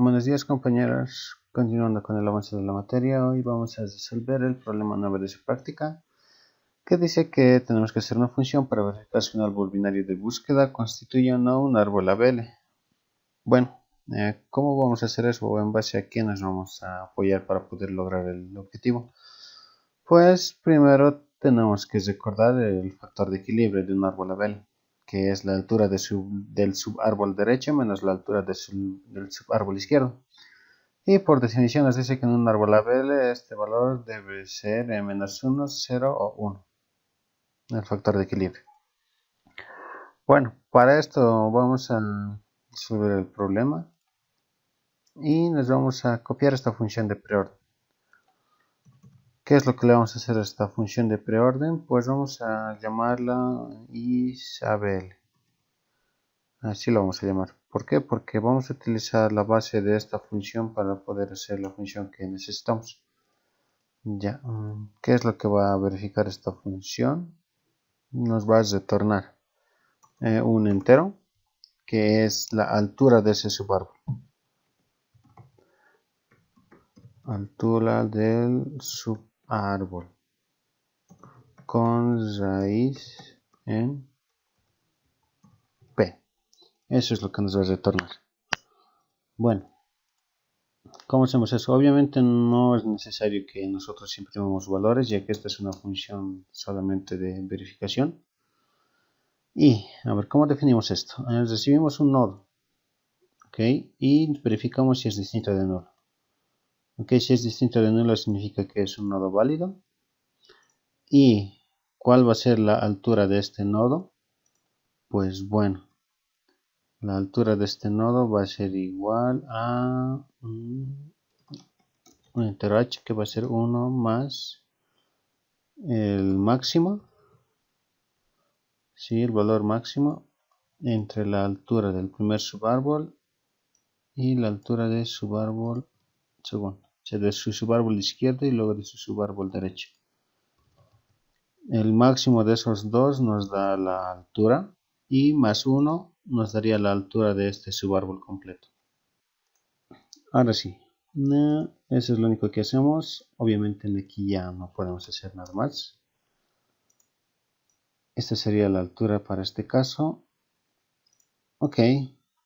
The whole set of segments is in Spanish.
Buenos días compañeros, continuando con el avance de la materia, hoy vamos a resolver el problema 9 de su práctica, que dice que tenemos que hacer una función para verificar si un árbol binario de búsqueda constituye o no un árbol ABL. Bueno, ¿cómo vamos a hacer eso o en base a qué nos vamos a apoyar para poder lograr el objetivo? Pues primero tenemos que recordar el factor de equilibrio de un árbol ABL, que es la altura del subárbol derecho menos la altura del subárbol izquierdo. Y por definición nos dice que en un árbol ABL este valor debe ser menos 1, 0 o 1, el factor de equilibrio. Bueno, para esto vamos a resolver el problema y nos vamos a copiar esta función de preorden. ¿Qué es lo que le vamos a hacer a esta función de preorden? Pues vamos a llamarla Isabel. Así lo vamos a llamar. ¿Por qué? Porque vamos a utilizar la base de esta función para poder hacer la función que necesitamos. Ya, ¿qué es lo que va a verificar esta función? Nos va a retornar un entero, que es la altura de ese subárbol. Altura del subárbol con raíz en P. Eso es lo que nos va a retornar. Bueno, ¿cómo hacemos eso? Obviamente no es necesario que nosotros imprimamos valores, ya que esta es una función solamente de verificación. Y, a ver, ¿cómo definimos esto? Recibimos un nodo, ¿ok? Y verificamos si es distinto de nulo. ¿Ok? Si es distinto de nulo significa que es un nodo válido. ¿Y cuál va a ser la altura de este nodo? Pues bueno, la altura de este nodo va a ser igual a un entero h, que va a ser 1 más el máximo, ¿sí? El valor máximo entre la altura del primer subárbol y la altura de subárbol segundo, o sea, de su subárbol izquierdo y luego de su subárbol derecho. El máximo de esos dos nos da la altura y más 1 nos daría la altura de este subárbol completo. Ahora sí, eso es lo único que hacemos. Obviamente aquí ya no podemos hacer nada más. Esta sería la altura para este caso. Ok,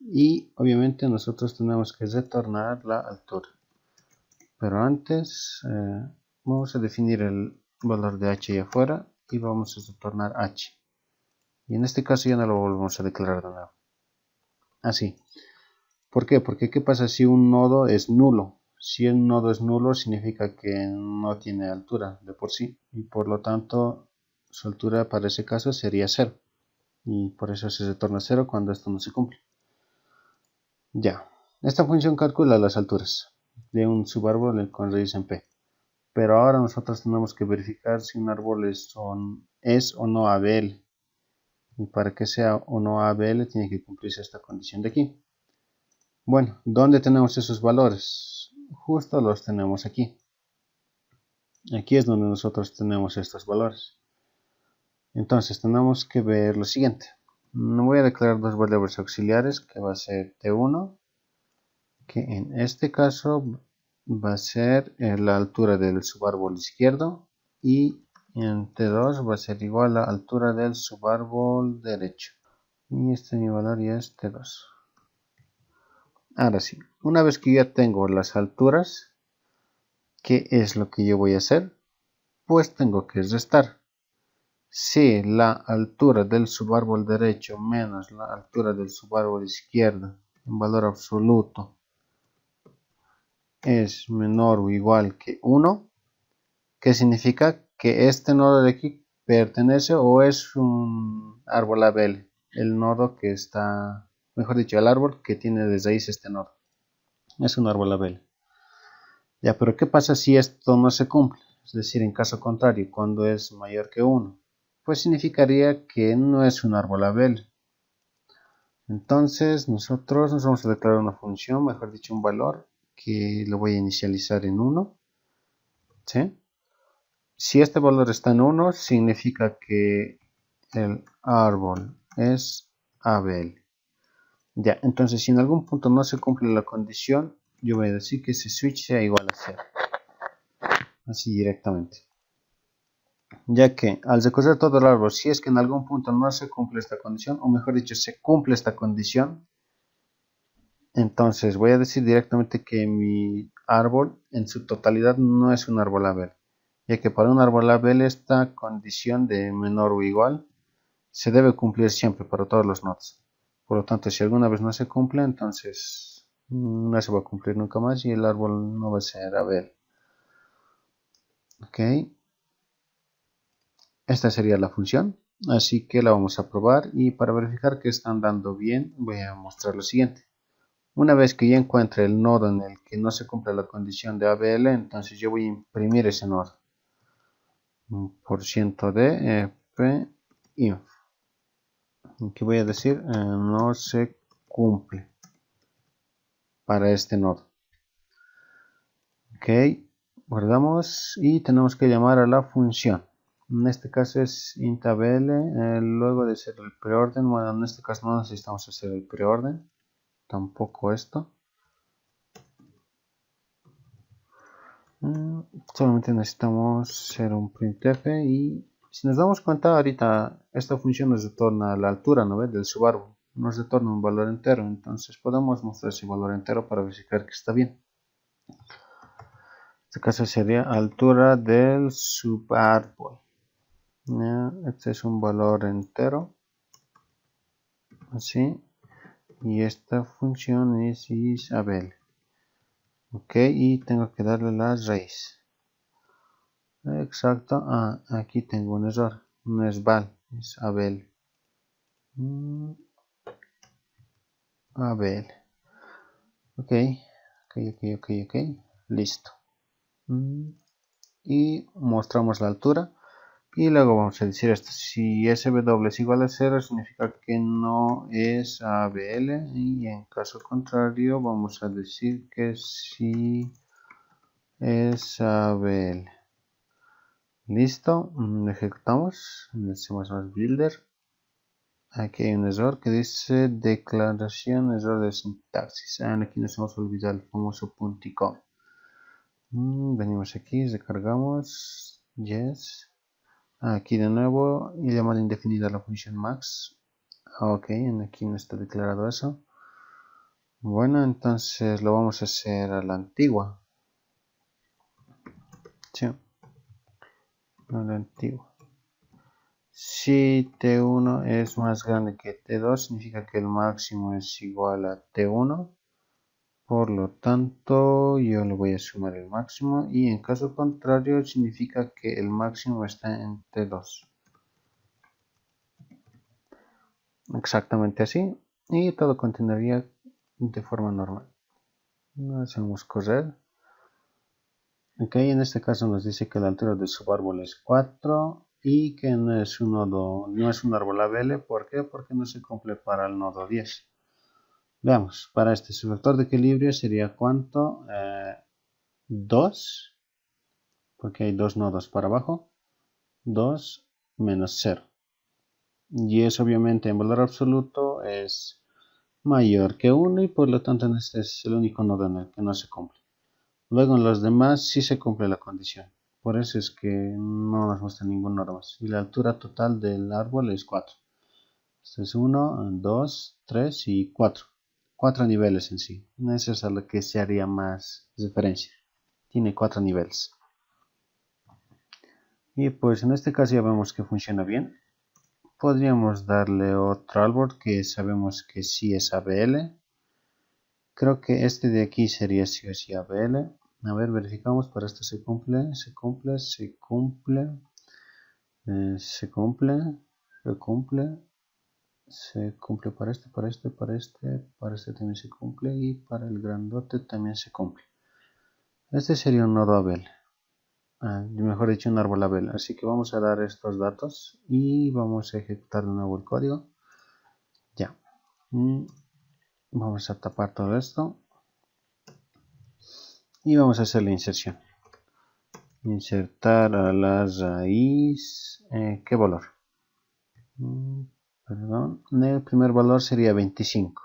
y obviamente nosotros tenemos que retornar la altura. Pero antes vamos a definir el valor de h ahí afuera y vamos a retornar h. Y en este caso ya no lo volvemos a declarar de nuevo. Así. ¿Por qué? Porque ¿qué pasa si un nodo es nulo? Si un nodo es nulo significa que no tiene altura de por sí. Y por lo tanto su altura para ese caso sería 0. Y por eso se retorna 0 cuando esto no se cumple. Ya. Esta función calcula las alturas de un subárbol con raíz en P. Pero ahora nosotros tenemos que verificar si un árbol es o no ABL. Y para que sea o no ABL tiene que cumplirse esta condición de aquí. Bueno, ¿dónde tenemos esos valores? Justo los tenemos aquí. Aquí es donde nosotros tenemos estos valores. Entonces tenemos que ver lo siguiente. Voy a declarar dos variables auxiliares, que va a ser T1, que en este caso va a ser la altura del subárbol izquierdo, y en T2 va a ser igual a la altura del subárbol derecho. Y este mi valor ya es T2. Ahora sí, una vez que ya tengo las alturas, ¿qué es lo que yo voy a hacer? Pues tengo que restar. Si la altura del subárbol derecho menos la altura del subárbol izquierdo en valor absoluto es menor o igual que 1, ¿qué significa? Que este nodo de aquí pertenece o es un árbol ABL, el nodo que está, mejor dicho, el árbol que tiene de raíz este nodo. Es un árbol ABL. Ya, pero ¿qué pasa si esto no se cumple? Es decir, en caso contrario, cuando es mayor que 1, pues significaría que no es un árbol ABL. Entonces nosotros nos vamos a declarar una función, mejor dicho un valor, que lo voy a inicializar en 1. ¿Sí? Si este valor está en 1, significa que el árbol es ABL. Ya, entonces si en algún punto no se cumple la condición, yo voy a decir que ese switch sea igual a 0. Así directamente. Ya que al recorrer todo el árbol, si es que en algún punto no se cumple esta condición, o mejor dicho, se cumple esta condición, entonces voy a decir directamente que mi árbol en su totalidad no es un árbol Abel, ya que para un árbol Abel esta condición de menor o igual se debe cumplir siempre para todos los nodos. Por lo tanto, si alguna vez no se cumple, entonces no se va a cumplir nunca más y el árbol no va a ser Abel. Ok, esta sería la función, así que la vamos a probar y para verificar que están dando bien voy a mostrar lo siguiente. Una vez que ya encuentre el nodo en el que no se cumple la condición de ABL, entonces yo voy a imprimir ese nodo. %d pinf. Aquí voy a decir no se cumple para este nodo. Ok, guardamos y tenemos que llamar a la función. En este caso es int_abl, luego de hacer el preorden. Bueno, en este caso no necesitamos hacer el preorden, tampoco esto. Solamente necesitamos hacer un printf y si nos damos cuenta ahorita esta función nos retorna la altura, ¿no ves? Del subárbol, nos retorna un valor entero, entonces podemos mostrar ese valor entero para verificar que está bien. En este caso sería altura del subárbol. Este es un valor entero, así, y esta función es isabel. Ok, y tengo que darle la raíz. Exacto, aquí tengo un error, no es val, es abel. Abel. Ok, listo. Y mostramos la altura. Y luego vamos a decir esto, si SW es igual a 0 significa que no es ABL y en caso contrario vamos a decir que sí es ABL. Listo, ejecutamos en el C++ Builder. Aquí hay un error que dice declaración error de sintaxis. Aquí nos hemos olvidado el famoso punticom. Venimos aquí, recargamos, yes. Aquí de nuevo, y llamada indefinida la función max. Ok, aquí no está declarado eso. Bueno, entonces lo vamos a hacer a la antigua. Sí, a la antigua. Si T1 es más grande que T2, significa que el máximo es igual a T1. Por lo tanto, yo le voy a sumar el máximo y en caso contrario significa que el máximo está en T2. Exactamente así. Y todo continuaría de forma normal. Hacemos correr. Ok, en este caso nos dice que la altura de subárbol es 4 y que no es un nodo, no es un árbol ABL. ¿Por qué? Porque no se cumple para el nodo 10. Veamos, para este su factor de equilibrio sería ¿cuánto? 2, porque hay dos nodos para abajo. 2 menos 0. Y eso obviamente en valor absoluto es mayor que 1 y por lo tanto este es el único nodo en el que no se cumple. Luego en los demás sí se cumple la condición. Por eso es que no nos muestra ningún nodo más. Y la altura total del árbol es 4. Este es 1, 2, 3 y 4. 4 niveles en sí. Eso es a lo que se haría más referencia. Tiene 4 niveles. Y pues en este caso ya vemos que funciona bien. Podríamos darle otro árbol que sabemos que sí es ABL. Creo que este de aquí sería sí o sí ABL. A ver, verificamos, para esto se cumple, se cumple, se cumple, se cumple, se cumple, se cumple para este, para este, para este, para este también se cumple y para el grandote también se cumple. Este sería un nodo ABL, mejor dicho un árbol ABL. Así que vamos a dar estos datos y vamos a ejecutar de nuevo el código. Ya. Vamos a tapar todo esto y vamos a hacer la inserción. Insertar a la raíz, ¿qué valor? Perdón, el primer valor sería 25.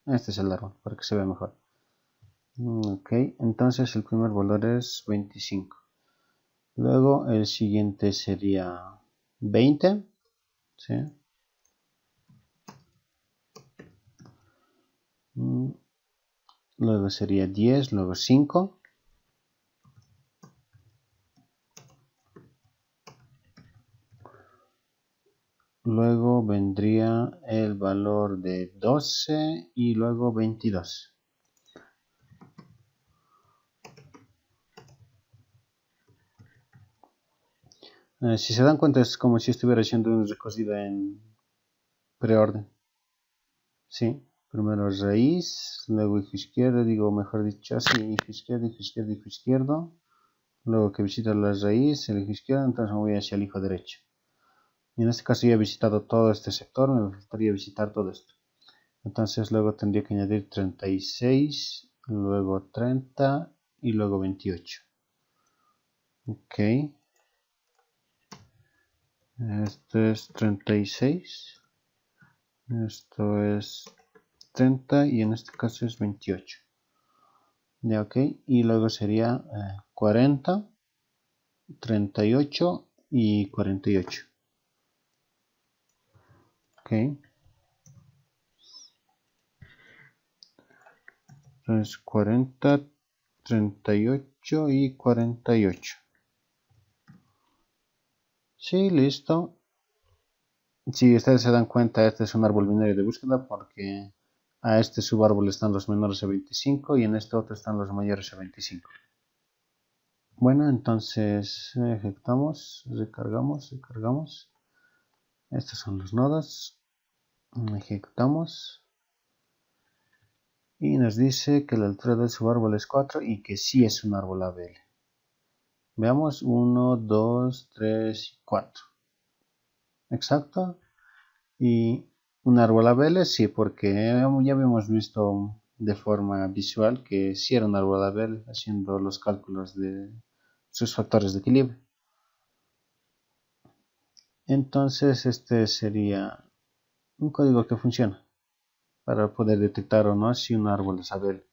Este es el árbol, para que se vea mejor. Ok, entonces el primer valor es 25. Luego el siguiente sería 20. ¿Sí? Luego sería 10, luego 5. Luego vendría el valor de 12 y luego 22. Si se dan cuenta es como si estuviera haciendo un recorrido en preorden. ¿Sí? Primero raíz, luego hijo izquierdo, digo mejor dicho así, hijo izquierdo, hijo izquierdo, hijo izquierdo. Luego que visito la raíz, el hijo izquierdo, entonces me voy hacia el hijo derecho. Y en este caso ya he visitado todo este sector, me gustaría visitar todo esto. Entonces luego tendría que añadir 36, luego 30 y luego 28. Ok. Esto es 36. Esto es 30 y en este caso es 28. Ya, ok. Y luego sería 40, 38 y 48. Ok. Entonces 40, 38 y 48. Sí, listo. Si ustedes se dan cuenta, este es un árbol binario de búsqueda porque a este subárbol están los menores a 25 y en este otro están los mayores a 25. Bueno, entonces ejecutamos, recargamos. Estos son los nodos. Ejecutamos. Y nos dice que la altura del subárbol es 4 y que sí es un árbol ABL. Veamos 1, 2, 3 y 4. Exacto. Y un árbol ABL sí, porque ya habíamos visto de forma visual que sí era un árbol ABL haciendo los cálculos de sus factores de equilibrio. Entonces este sería un código que funciona para poder detectar o no si un árbol es ABL.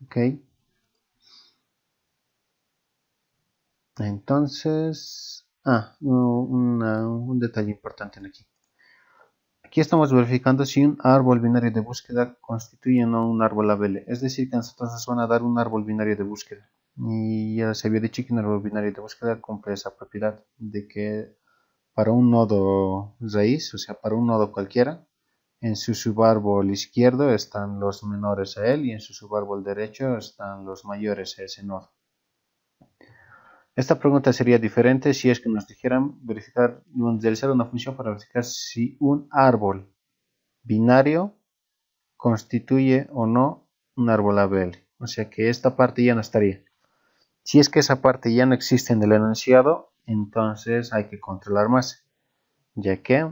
Ok. Entonces, un detalle importante aquí. Aquí estamos verificando si un árbol binario de búsqueda constituye o no un árbol ABL. Es decir, que nosotros nos van a dar un árbol binario de búsqueda. Y ya se había dicho que un árbol binario de búsqueda cumple esa propiedad de que para un nodo raíz, o sea, para un nodo cualquiera, en su subárbol izquierdo están los menores a él y en su subárbol derecho están los mayores a ese nodo. Esta pregunta sería diferente si es que nos dijeran realizar una función para verificar si un árbol binario constituye o no un árbol ABL. O sea que esta parte ya no estaría. Si es que esa parte ya no existe en el enunciado, entonces hay que controlar más, ya que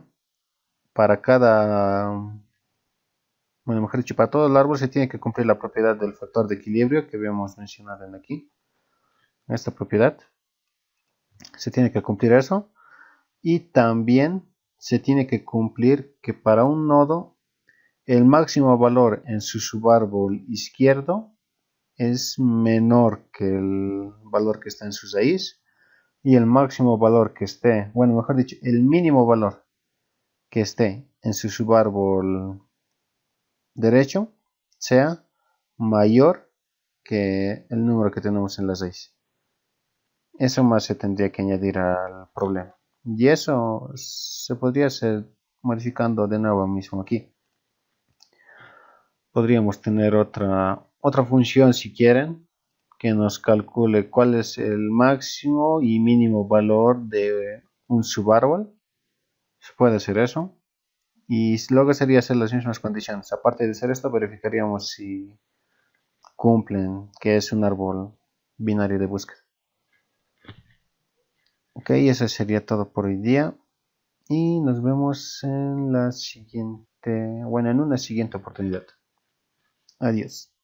para cada, bueno, mejor dicho, para todo el árbol se tiene que cumplir la propiedad del factor de equilibrio que habíamos mencionado en aquí. Esta propiedad se tiene que cumplir eso. Y también se tiene que cumplir que para un nodo el máximo valor en su subárbol izquierdo es menor que el valor que está en su raíz y el máximo valor que esté, bueno, mejor dicho, el mínimo valor que esté en su subárbol derecho sea mayor que el número que tenemos en la raíz. Eso más se tendría que añadir al problema. Y eso se podría hacer modificando de nuevo mismo aquí. Podríamos tener otra función si quieren que nos calcule cuál es el máximo y mínimo valor de un subárbol. Se puede hacer eso. Y luego sería hacer las mismas condiciones. Aparte de hacer esto, verificaríamos si cumplen que es un árbol binario de búsqueda. Ok, eso sería todo por hoy día. Y nos vemos en la siguiente, bueno, en una siguiente oportunidad. Adiós.